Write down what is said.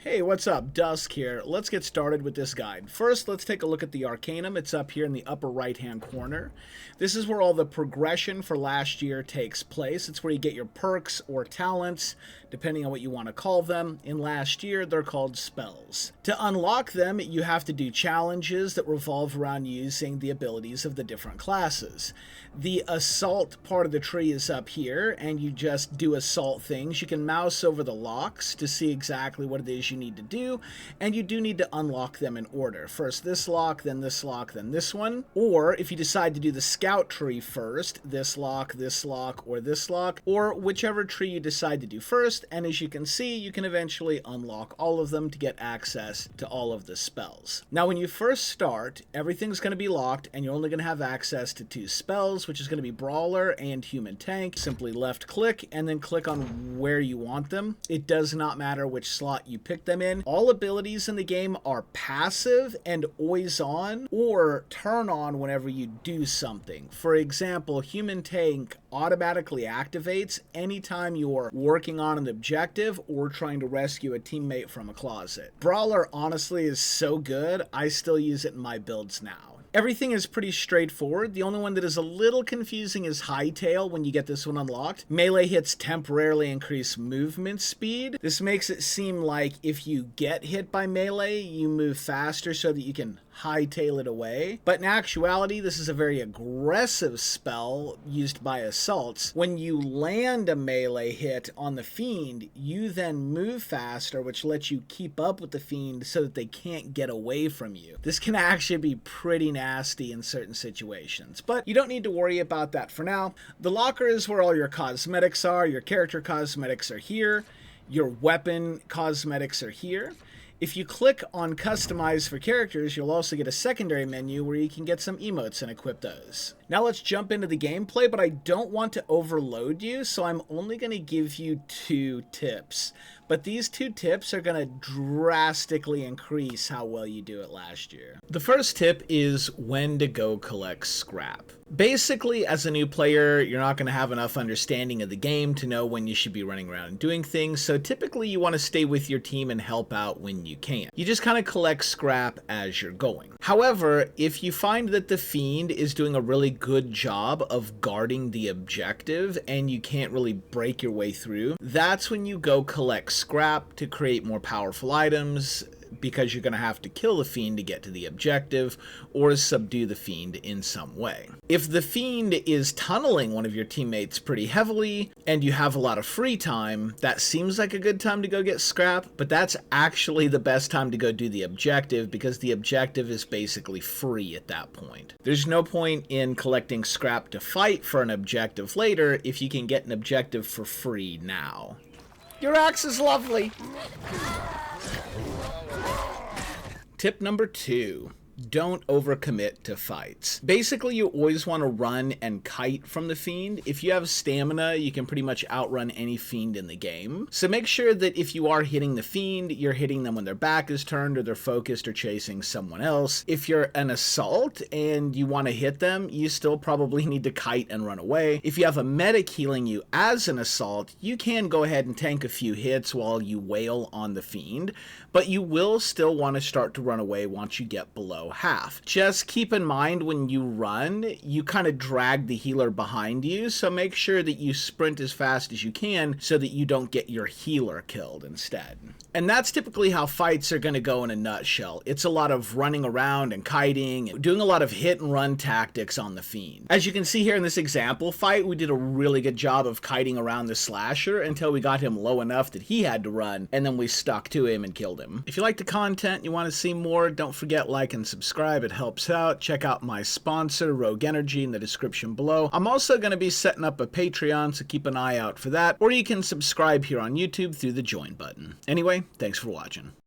Hey, what's up? Dusk here. Let's get started with this guide. First, let's take a look at the Arcanum. It's up here in the upper right-hand corner. This is where all the progression for last year takes place. It's where you get your perks or talents, depending on what you want to call them. In last year, they're called spells. To unlock them, you have to do challenges that revolve around using the abilities of the different classes. The assault part of the tree is up here, and you just do assault things. You can mouse over the locks to see exactly what it is you need to do, and you do need to unlock them in order. First this lock, then this lock, then this one. Or if you decide to do the scout tree first, this lock, or this lock, or whichever tree you decide to do first, and as you can see, you can eventually unlock all of them to get access to all of the spells. Now when you first start, everything's going to be locked, and you're only going to have access to 2 spells, which is going to be Brawler and Human Tank. Simply left click, and then click on where you want them. It does not matter which slot you pick them in. All abilities in the game are passive and always on, or turn on whenever you do something. For example, Human Tank automatically activates anytime you're working on an objective or trying to rescue a teammate from a closet. Brawler honestly is so good, I still use it in my builds now. Everything is pretty straightforward. The only one that is a little confusing is Hightail when you get this one unlocked. Melee hits temporarily increase movement speed. This makes it seem like if you get hit by melee, you move faster so that you can hightail it away. But in actuality, this is a very aggressive spell used by assaults. When you land a melee hit on the fiend, you then move faster, which lets you keep up with the fiend so that they can't get away from you. This can actually be pretty nasty in certain situations, but you don't need to worry about that for now. The locker is where all your cosmetics are. Your character cosmetics are here. Your weapon cosmetics are here. If you click on Customize for Characters, you'll also get a secondary menu where you can get some emotes and equip those. Now let's jump into the gameplay, but I don't want to overload you, so I'm only going to give you 2 tips. But these 2 tips are going to drastically increase how well you do it last year. The first tip is when to go collect scrap. Basically, as a new player, you're not going to have enough understanding of the game to know when you should be running around and doing things, so typically you want to stay with your team and help out when you can. You just kind of collect scrap as you're going. However, if you find that the fiend is doing a really good job of guarding the objective and you can't really break your way through, that's when you go collect scrap to create more powerful items, because you're going to have to kill the fiend to get to the objective or subdue the fiend in some way. If the fiend is tunneling one of your teammates pretty heavily and you have a lot of free time, that seems like a good time to go get scrap, but that's actually the best time to go do the objective because the objective is basically free at that point. There's no point in collecting scrap to fight for an objective later if you can get an objective for free now. Your axe is lovely! Tip number 2. Don't overcommit to fights. Basically, you always want to run and kite from the fiend. If you have stamina, you can pretty much outrun any fiend in the game. So make sure that if you are hitting the fiend, you're hitting them when their back is turned or they're focused or chasing someone else. If you're an assault and you want to hit them, you still probably need to kite and run away. If you have a medic healing you as an assault, you can go ahead and tank a few hits while you wail on the fiend, but you will still want to start to run away once you get below half. Just keep in mind when you run, you kind of drag the healer behind you, so make sure that you sprint as fast as you can so that you don't get your healer killed instead. And that's typically how fights are going to go in a nutshell. It's a lot of running around and kiting, doing a lot of hit and run tactics on the fiend. As you can see here in this example fight, we did a really good job of kiting around the slasher until we got him low enough that he had to run, and then we stuck to him and killed him. If you like the content and you want to see more, don't forget like and subscribe. It helps out. Check out my sponsor, Rogue Energy, in the description below. I'm also going to be setting up a Patreon, so keep an eye out for that. Or you can subscribe here on YouTube through the join button. Anyway, thanks for watching.